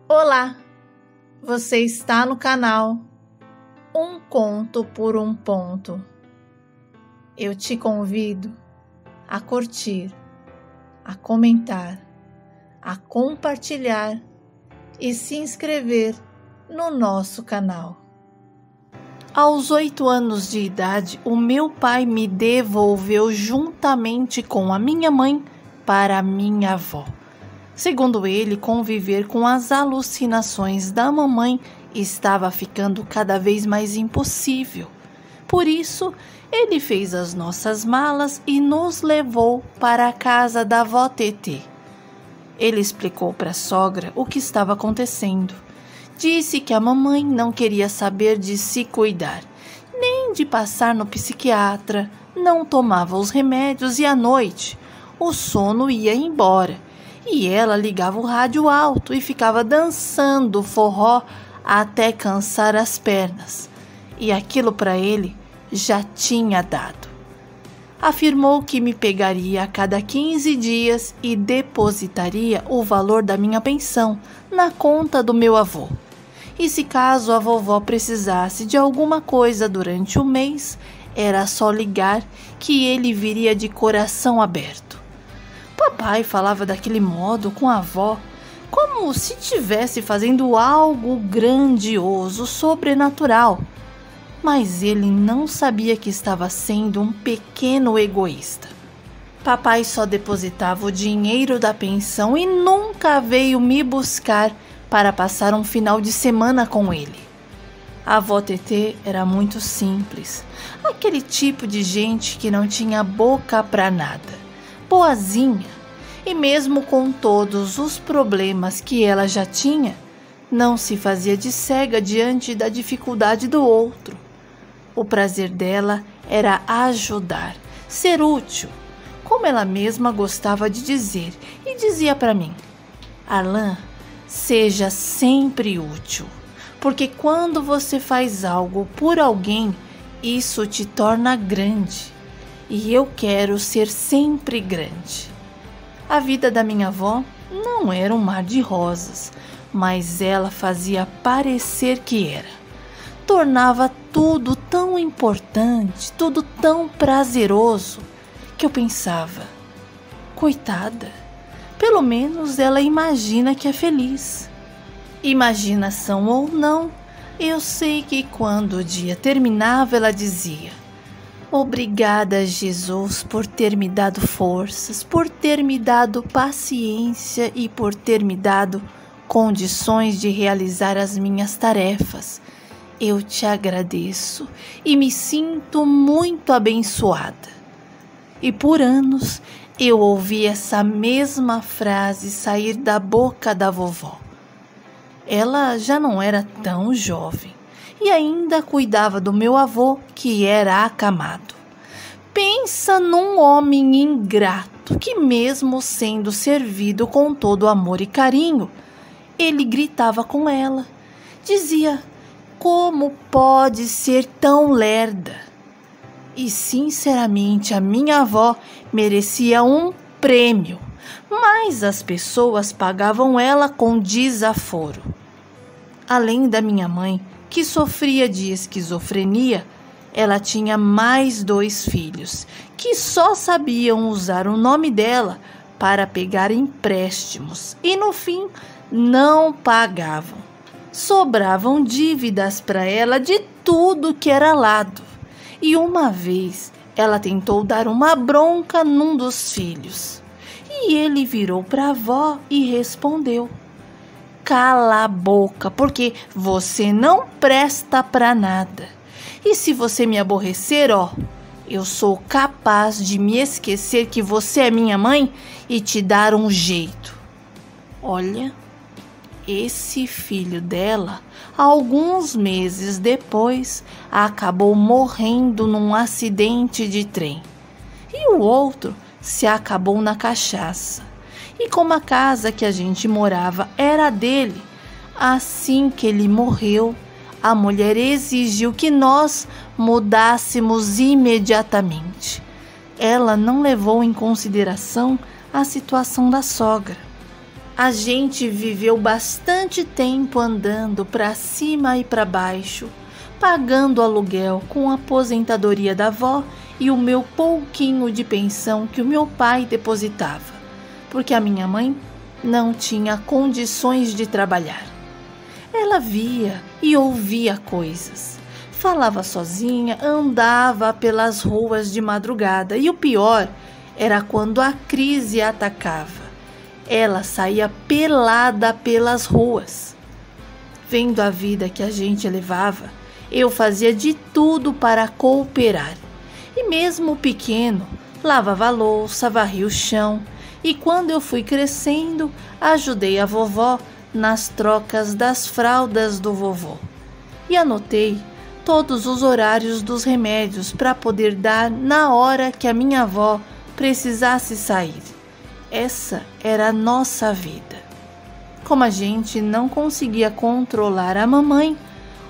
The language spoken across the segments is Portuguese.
Olá, você está no canal Um Conto por um Ponto. Eu te convido a curtir, a comentar, a compartilhar e se inscrever no nosso canal. Aos 8 anos de idade, o meu pai me devolveu juntamente com a minha mãe para a minha avó. Segundo ele, conviver com as alucinações da mamãe estava ficando cada vez mais impossível. Por isso, ele fez as nossas malas e nos levou para a casa da avó Tetê. Ele explicou para a sogra o que estava acontecendo. Disse que a mamãe não queria saber de se cuidar, nem de passar no psiquiatra, não tomava os remédios e à noite o sono ia embora. E ela ligava o rádio alto e ficava dançando forró até cansar as pernas. E aquilo para ele já tinha dado. Afirmou que me pegaria a cada 15 dias e depositaria o valor da minha pensão na conta do meu avô. E se caso a vovó precisasse de alguma coisa durante o mês, era só ligar que ele viria de coração aberto. Papai falava daquele modo com a avó, como se estivesse fazendo algo grandioso, sobrenatural. Mas ele não sabia que estava sendo um pequeno egoísta. Papai só depositava o dinheiro da pensão e nunca veio me buscar para passar um final de semana com ele. A avó Tetê era muito simples, aquele tipo de gente que não tinha boca para nada. Boazinha, e mesmo com todos os problemas que ela já tinha, não se fazia de cega diante da dificuldade do outro. O prazer dela era ajudar, ser útil, como ela mesma gostava de dizer, e dizia para mim: Arlan, seja sempre útil, porque quando você faz algo por alguém, isso te torna grande. E eu quero ser sempre grande. A vida da minha avó não era um mar de rosas, mas ela fazia parecer que era. Tornava tudo tão importante, tudo tão prazeroso, que eu pensava: coitada, pelo menos ela imagina que é feliz. Imaginação ou não, eu sei que quando o dia terminava ela dizia: obrigada, Jesus, por ter me dado forças, por ter me dado paciência e por ter me dado condições de realizar as minhas tarefas. Eu te agradeço e me sinto muito abençoada. E por anos eu ouvi essa mesma frase sair da boca da vovó. Ela já não era tão jovem e ainda cuidava do meu avô, que era acamado. Pensa num homem ingrato que, mesmo sendo servido com todo amor e carinho, ele gritava com ela. Dizia: como pode ser tão lerda? E sinceramente a minha avó merecia um prêmio, mas as pessoas pagavam ela com desaforo. Além da minha mãe, que sofria de esquizofrenia, ela tinha mais 2 filhos, que só sabiam usar o nome dela para pegar empréstimos e, no fim, não pagavam. Sobravam dívidas para ela de tudo que era lado. E uma vez ela tentou dar uma bronca num dos filhos. E ele virou para a avó e respondeu: cala a boca, porque você não presta para nada. E se você me aborrecer, eu sou capaz de me esquecer que você é minha mãe e te dar um jeito. Olha, esse filho dela, alguns meses depois, acabou morrendo num acidente de trem. E o outro se acabou na cachaça. E como a casa que a gente morava era dele, assim que ele morreu, a mulher exigiu que nós mudássemos A gente viveu bastante tempo andando para cima e para baixo, pagando aluguel com a aposentadoria da avó e o meu pouquinho de pensão que o meu pai depositava, porque a minha mãe não tinha condições de trabalhar. Ela via e ouvia coisas, falava sozinha, andava pelas ruas de madrugada e o pior era quando a crise atacava. Ela saía pelada pelas ruas. Vendo a vida que a gente levava, eu fazia de tudo para cooperar. E mesmo pequeno, lavava a louça, varria o chão. E quando eu fui crescendo, ajudei a vovó nas trocas das fraldas do vovô. E anotei todos os horários dos remédios para poder dar na hora que a minha avó precisasse sair. Essa era a nossa vida. Como a gente não conseguia controlar a mamãe,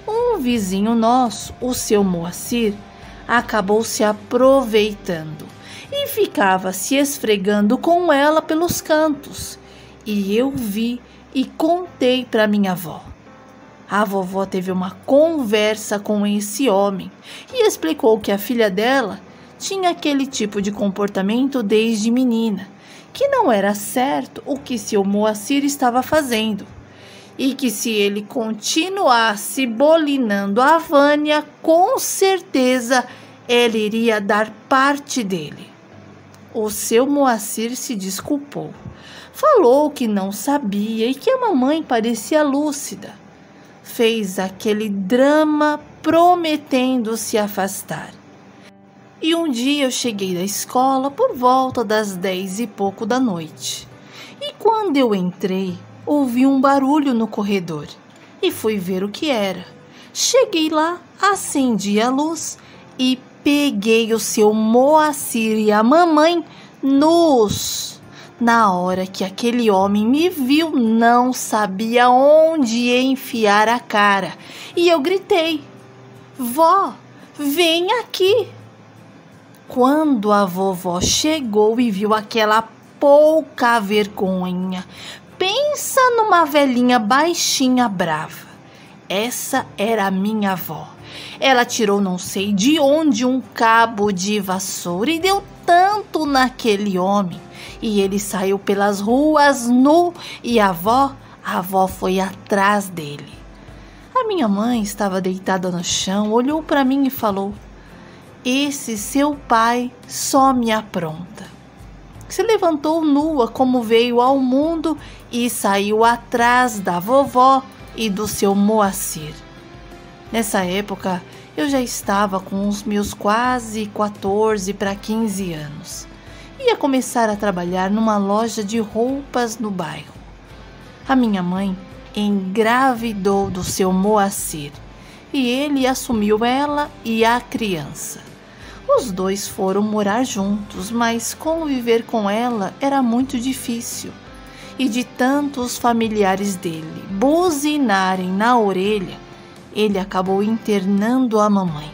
um vizinho nosso, o seu Moacir, acabou se aproveitando e ficava se esfregando com ela pelos cantos. E eu vi e contei para minha avó. A vovó teve uma conversa com esse homem e explicou que a filha dela tinha aquele tipo de comportamento desde menina, que não era certo o que seu Moacir estava fazendo, e que se ele continuasse bolinando a Vânia, com certeza ela iria dar parte dele. O seu Moacir se desculpou, falou que não sabia e que a mamãe parecia lúcida. Fez aquele drama prometendo se afastar. E um dia eu cheguei da escola por volta das 10 e pouco da noite. E quando eu entrei, ouvi um barulho no corredor e fui ver o que era. Cheguei lá, acendi a luz e peguei o seu Moacir e a mamãe nus. Na hora que aquele homem me viu, não sabia onde enfiar a cara. E eu gritei: "Vó, vem aqui!" Quando a vovó chegou e viu aquela pouca vergonha, pensa numa velhinha baixinha brava. Essa era a minha avó. Ela tirou não sei de onde um cabo de vassoura e deu tanto naquele homem. E ele saiu pelas ruas nu e a avó foi atrás dele. A minha mãe estava deitada no chão, olhou para mim e falou: "Esse seu pai só me apronta." Se levantou nua como veio ao mundo e saiu atrás da vovó e do seu Moacir. Nessa época, eu já estava com os meus quase 14 para 15 anos. Ia começar a trabalhar numa loja de roupas no bairro. A minha mãe engravidou do seu Moacir e ele assumiu ela e a criança. Os dois foram morar juntos, mas conviver com ela era muito difícil. E de tantos familiares dele buzinarem na orelha, ele acabou internando a mamãe.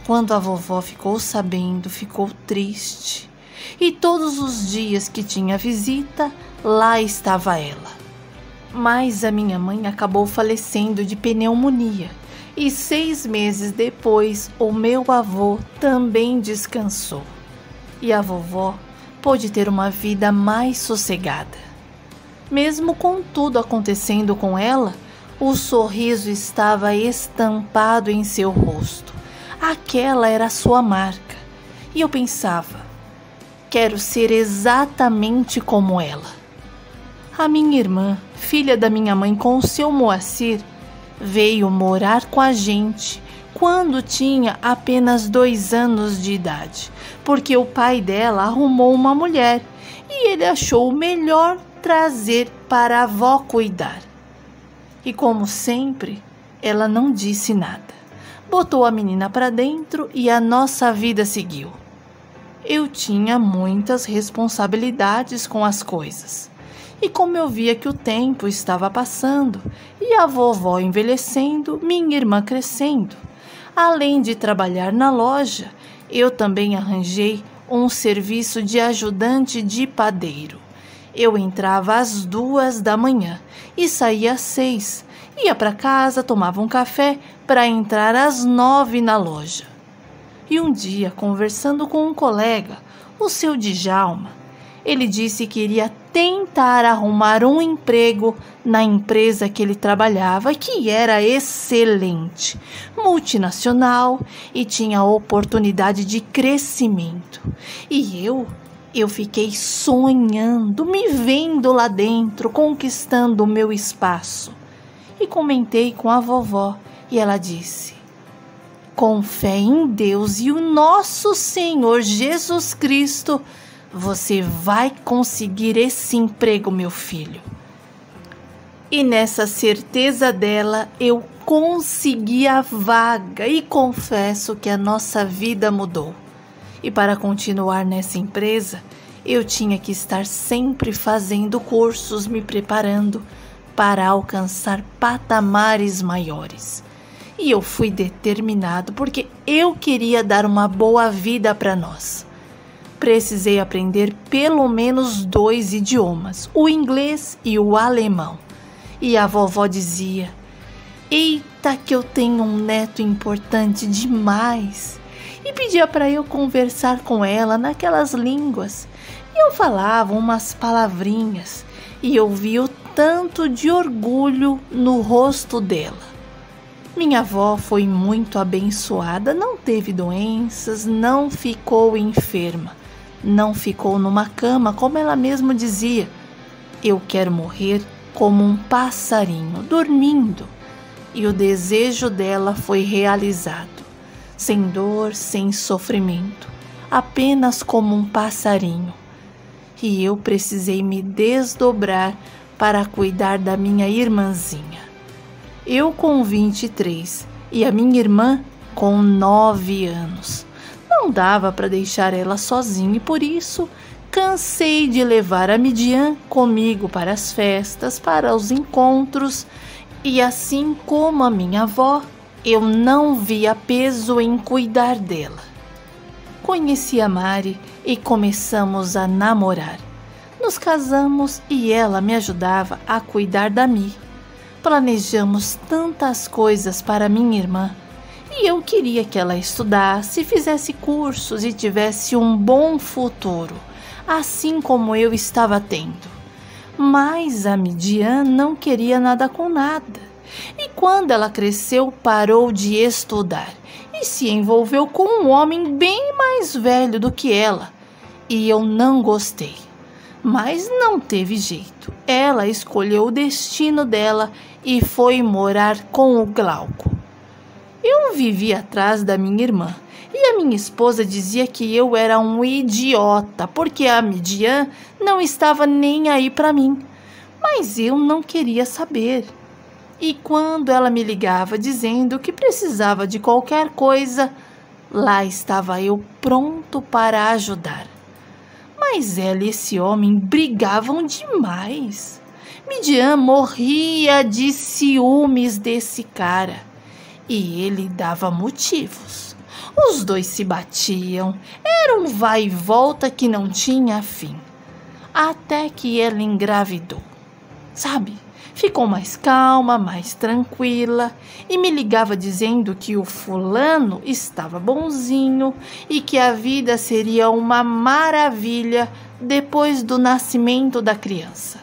Quando a vovó ficou sabendo, ficou triste. E todos os dias que tinha visita, lá estava ela. Mas a minha mãe acabou falecendo de pneumonia. E 6 meses depois, o meu avô também descansou. E a vovó pôde ter uma vida mais sossegada. Mesmo com tudo acontecendo com ela, o sorriso estava estampado em seu rosto. Aquela era a sua marca. E eu pensava: quero ser exatamente como ela. A minha irmã, filha da minha mãe com o seu Moacir, veio morar com a gente quando tinha apenas 2 anos de idade, porque o pai dela arrumou uma mulher e ele achou melhor trazer para a avó cuidar. E como sempre, ela não disse nada. Botou a menina para dentro e a nossa vida seguiu. Eu tinha muitas responsabilidades com as coisas. E como eu via que o tempo estava passando e a vovó envelhecendo, minha irmã crescendo, além de trabalhar na loja, eu também arranjei um serviço de ajudante de padeiro. Eu entrava às 2 da manhã e saía às 6. Ia para casa, tomava um café para entrar às 9 na loja. E um dia, conversando com um colega, o seu Djalma, ele disse que iria tentar arrumar um emprego na empresa que ele trabalhava, que era excelente, multinacional e tinha oportunidade de crescimento. E eu fiquei sonhando, me vendo lá dentro, conquistando o meu espaço. E comentei com a vovó e ela disse: com fé em Deus e o nosso Senhor Jesus Cristo, você vai conseguir esse emprego, meu filho. E nessa certeza dela, eu consegui a vaga e confesso que a nossa vida mudou. E para continuar nessa empresa, eu tinha que estar sempre fazendo cursos, me preparando para alcançar patamares maiores. E eu fui determinado porque eu queria dar uma boa vida para nós. Precisei aprender pelo menos 2 idiomas, o inglês e o alemão. E a vovó dizia: eita, que eu tenho um neto importante demais. E pedia para eu conversar com ela naquelas línguas. E eu falava umas palavrinhas e eu via o tanto de orgulho no rosto dela. Minha avó foi muito abençoada, não teve doenças, não ficou enferma, não ficou numa cama, como ela mesma dizia. Eu quero morrer como um passarinho, dormindo. E o desejo dela foi realizado, sem dor, sem sofrimento, apenas como um passarinho. E eu precisei me desdobrar para cuidar da minha irmãzinha. Eu com 23 e a minha irmã com 9 anos. Não dava para deixar ela sozinha e por isso cansei de levar a Midian comigo para as festas, para os encontros, e assim como a minha avó, eu não via peso em cuidar dela. Conheci a Mari e começamos a namorar. Nos casamos e ela me ajudava a cuidar da Mi. Planejamos tantas coisas para minha irmã e eu queria que ela estudasse, fizesse cursos e tivesse um bom futuro, assim como eu estava tendo. Mas a Midian não queria nada com nada. E quando ela cresceu, parou de estudar e se envolveu com um homem bem mais velho do que ela. E eu não gostei. Mas não teve jeito. Ela escolheu o destino dela e foi morar com o Glauco. Eu vivia atrás da minha irmã e a minha esposa dizia que eu era um idiota porque a Midian não estava nem aí para mim. Mas eu não queria saber. E quando ela me ligava dizendo que precisava de qualquer coisa, lá estava eu pronto para ajudar. Mas ela e esse homem brigavam demais. Midian morria de ciúmes desse cara e ele dava motivos. Os dois se batiam, era um vai e volta que não tinha fim. Até que ela engravidou. Sabe, ficou mais calma, mais tranquila e me ligava dizendo que o fulano estava bonzinho e que a vida seria uma maravilha depois do nascimento da criança.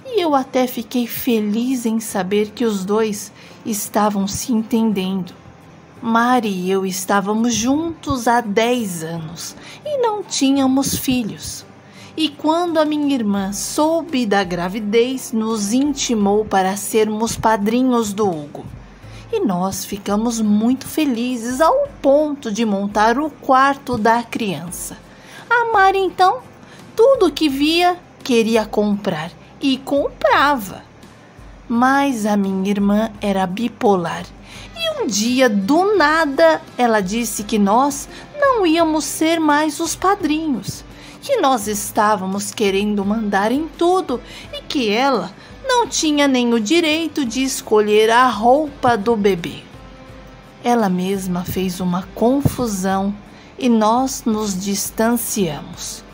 E eu até fiquei feliz em saber que os dois estavam se entendendo. Mari e eu estávamos juntos há 10 anos e não tínhamos filhos. E quando a minha irmã soube da gravidez, nos intimou para sermos padrinhos do Hugo. E nós ficamos muito felizes ao ponto de montar o quarto da criança. A Mari, então, tudo que via, queria comprar e comprava. Mas a minha irmã era bipolar. E um dia, do nada, ela disse que nós não íamos ser mais os padrinhos, que nós estávamos querendo mandar em tudo e que ela não tinha nem o direito de escolher a roupa do bebê. Ela mesma fez uma confusão e nós nos distanciamos.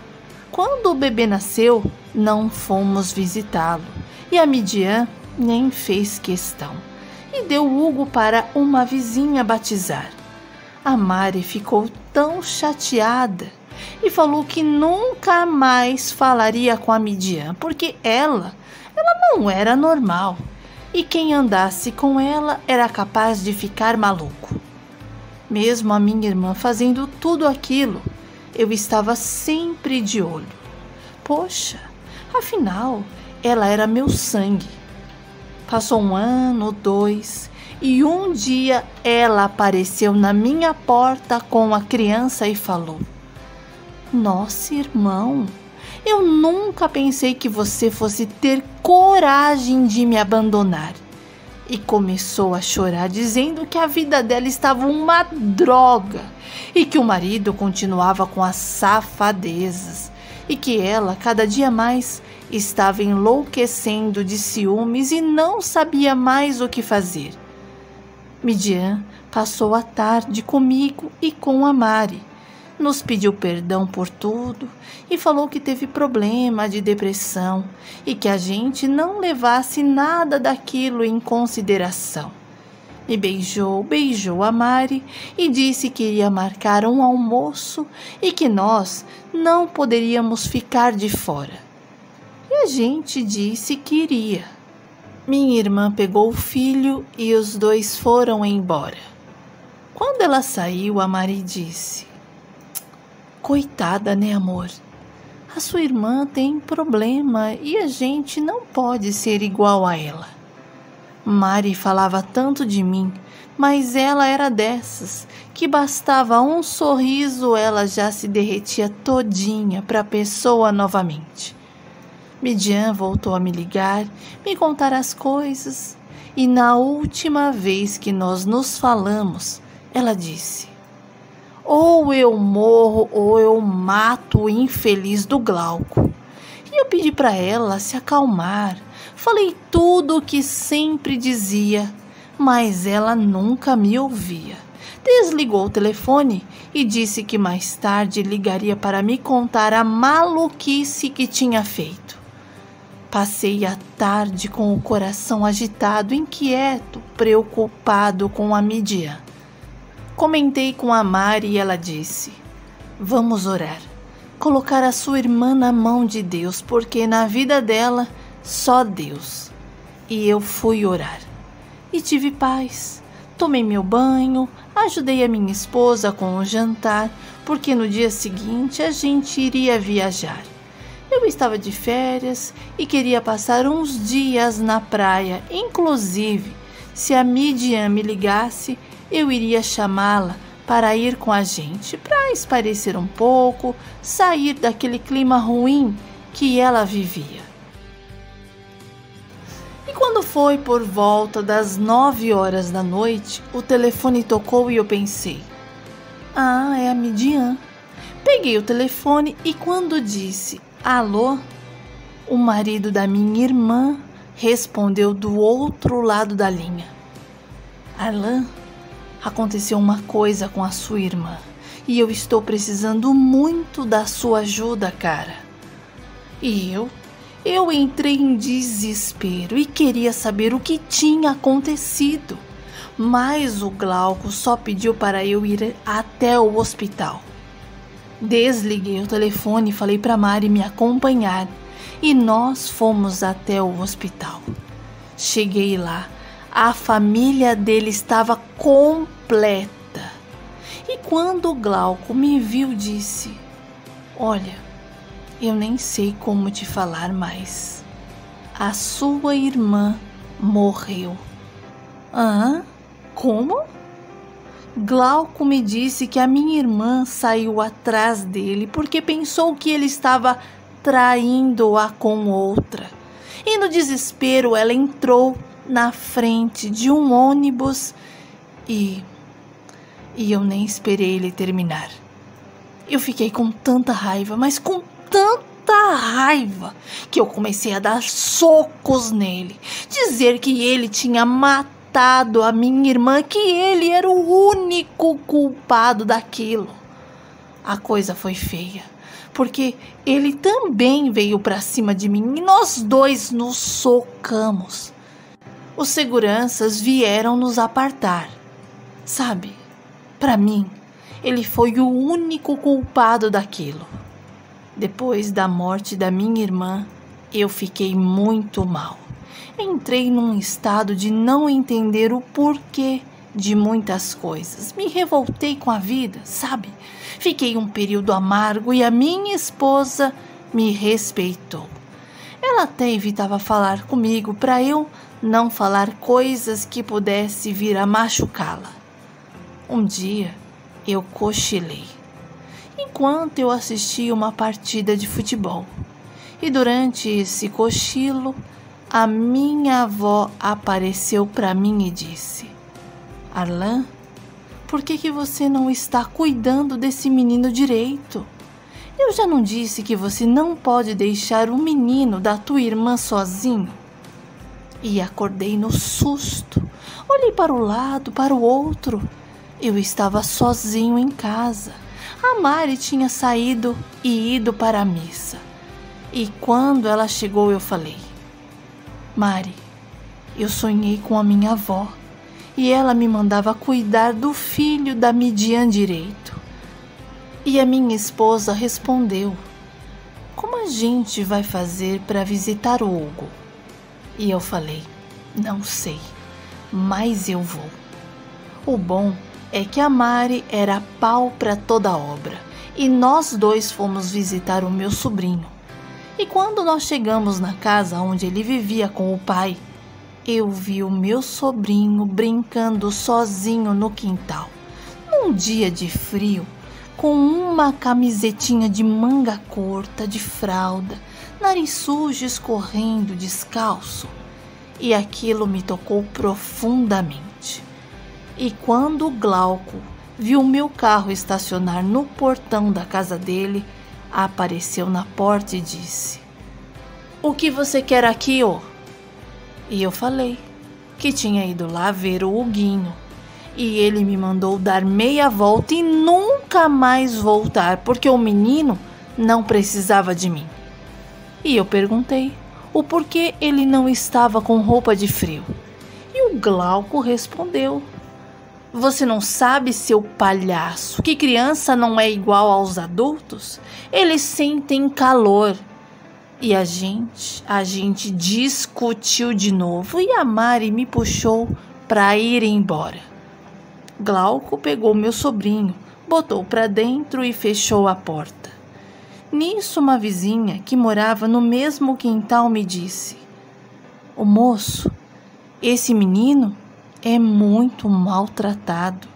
Quando o bebê nasceu, não fomos visitá-lo, e a Midian nem fez questão, e deu Hugo para uma vizinha batizar. A Mari ficou tão chateada e falou que nunca mais falaria com a Midian, porque ela não era normal, e quem andasse com ela era capaz de ficar maluco. Mesmo a minha irmã fazendo tudo aquilo, eu estava sempre de olho. Poxa, afinal, ela era meu sangue. Passou 1 ano, 2, e um dia ela apareceu na minha porta com a criança e falou: "Nossa, irmão, eu nunca pensei que você fosse ter coragem de me abandonar." E começou a chorar, dizendo que a vida dela estava uma droga e que o marido continuava com as safadezas e que ela, cada dia mais, estava enlouquecendo de ciúmes e não sabia mais o que fazer. Midian passou a tarde comigo e com a Mari. Nos pediu perdão por tudo e falou que teve problema de depressão e que a gente não levasse nada daquilo em consideração. Me beijou a Mari e disse que iria marcar um almoço e que nós não poderíamos ficar de fora. E a gente disse que iria. Minha irmã pegou o filho e os 2 foram embora. Quando ela saiu, a Mari disse: "Coitada, né, amor? A sua irmã tem problema e a gente não pode ser igual a ela." Mari falava tanto de mim, mas ela era dessas que bastava um sorriso, ela já se derretia todinha para a pessoa novamente. Midian voltou a me ligar, me contar as coisas, e na última vez que nós nos falamos, ela disse: "Ou eu morro ou eu mato o infeliz do Glauco." E eu pedi para ela se acalmar. Falei tudo o que sempre dizia, mas ela nunca me ouvia. Desligou o telefone e disse que mais tarde ligaria para me contar a maluquice que tinha feito. Passei a tarde com o coração agitado, inquieto, preocupado com a Midian. Comentei com a Mari e ela disse: "Vamos orar, colocar a sua irmã na mão de Deus, porque na vida dela só Deus." E eu fui orar e tive paz. Tomei meu banho, ajudei a minha esposa com o jantar, porque no dia seguinte a gente iria viajar. Eu estava de férias e queria passar uns dias na praia. Inclusive, se a Midian me ligasse, eu iria chamá-la para ir com a gente, para espairecer um pouco, sair daquele clima ruim que ela vivia. E quando foi por volta das 9 horas da noite, o telefone tocou e eu pensei: "Ah, é a Midian." Peguei o telefone e quando disse "Alô?", o marido da minha irmã respondeu do outro lado da linha: "Arlan, aconteceu uma coisa com a sua irmã e eu estou precisando muito da sua ajuda, cara." E eu entrei em desespero e queria saber o que tinha acontecido, mas o Glauco só pediu para eu ir até o hospital. Desliguei o telefone e falei para Mari me acompanhar e nós fomos até o hospital. Cheguei lá, a família dele estava completa. E quando o Glauco me viu, disse: "Olha, eu nem sei como te falar mais. A sua irmã morreu." "Hã? Como?" Glauco me disse que a minha irmã saiu atrás dele porque pensou que ele estava traindo-a com outra. E no desespero ela entrou na frente de um ônibus e eu nem esperei ele terminar. Eu fiquei com tanta raiva, mas com tanta raiva, que eu comecei a dar socos nele, dizer que ele tinha matado a minha irmã, que ele era o único culpado daquilo. A coisa foi feia, porque ele também veio para cima de mim e nós dois nos socamos. Os seguranças vieram nos apartar. Sabe, para mim, ele foi o único culpado daquilo. Depois da morte da minha irmã, eu fiquei muito mal. Entrei num estado de não entender o porquê de muitas coisas. Me revoltei com a vida, sabe? Fiquei um período amargo e a minha esposa me respeitou. Ela até evitava falar comigo para eu não falar coisas que pudesse vir a machucá-la. Um dia eu cochilei enquanto eu assistia uma partida de futebol. E durante esse cochilo, a minha avó apareceu para mim e disse: Arlan, por que você não está cuidando desse menino direito? Eu já não disse que você não pode deixar o menino da tua irmã sozinho? E acordei no susto. Olhei para o lado, para o outro. Eu estava sozinho em casa. A Mari tinha saído e ido para a missa. E quando ela chegou, eu falei: Mari, eu sonhei com a minha avó e ela me mandava cuidar do filho da Midian direito. E a minha esposa respondeu: como a gente vai fazer para visitar o Hugo? E eu falei: não sei, mas eu vou. O bom é que a Mari era pau para toda obra e nós dois fomos visitar o meu sobrinho. E quando nós chegamos na casa onde ele vivia com o pai, eu vi o meu sobrinho brincando sozinho no quintal, num dia de frio, com uma camisetinha de manga curta, de fralda, nariz sujo escorrendo, descalço. E aquilo me tocou profundamente. E quando o Glauco viu meu carro estacionar no portão da casa dele, apareceu na porta e disse: o que você quer aqui, ô? E eu falei que tinha ido lá ver o Huguinho. E ele me mandou dar meia volta e nunca mais voltar, porque o menino não precisava de mim. E eu perguntei o porquê ele não estava com roupa de frio. E o Glauco respondeu: você não sabe, seu palhaço, que criança não é igual aos adultos? Eles sentem calor. E a gente discutiu de novo e a Mari me puxou para ir embora. Glauco pegou meu sobrinho, botou para dentro e fechou a porta. Nisso, uma vizinha que morava no mesmo quintal me disse: ô moço, esse menino é muito maltratado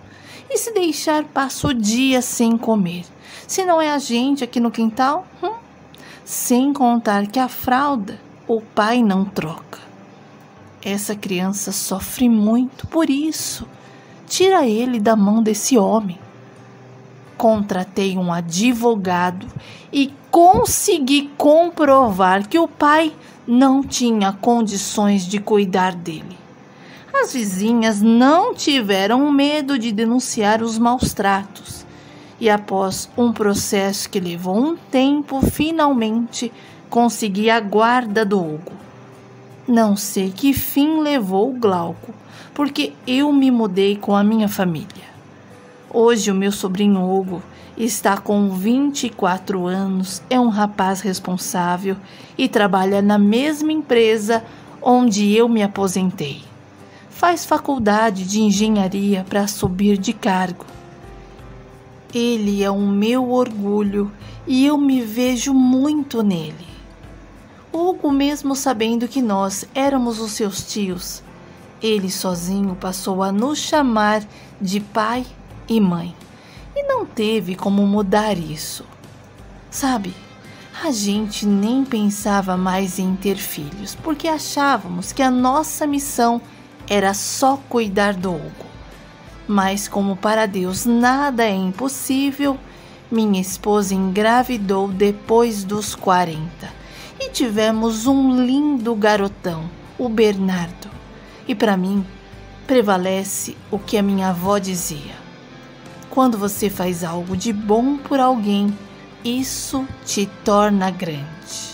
e se deixar passa o dia sem comer. Se não é a gente aqui no quintal, sem contar que a fralda o pai não troca. Essa criança sofre muito por isso. Tira ele da mão desse homem. Contratei um advogado e consegui comprovar que o pai não tinha condições de cuidar dele. As vizinhas não tiveram medo de denunciar os maus tratos. E após um processo que levou um tempo, finalmente consegui a guarda do Hugo. Não sei que fim levou o Glauco, porque eu me mudei com a minha família. Hoje o meu sobrinho Hugo está com 24 anos, é um rapaz responsável e trabalha na mesma empresa onde eu me aposentei. Faz faculdade de engenharia para subir de cargo. Ele é o meu orgulho e eu me vejo muito nele. Hugo, mesmo sabendo que nós éramos os seus tios, ele sozinho passou a nos chamar de pai e mãe. E não teve como mudar isso. Sabe, a gente nem pensava mais em ter filhos, porque achávamos que a nossa missão era só cuidar do Hugo. Mas como para Deus nada é impossível, minha esposa engravidou depois dos 40 e tivemos um lindo garotão, o Bernardo. E para mim prevalece o que a minha avó dizia: quando você faz algo de bom por alguém, Isso te torna grande.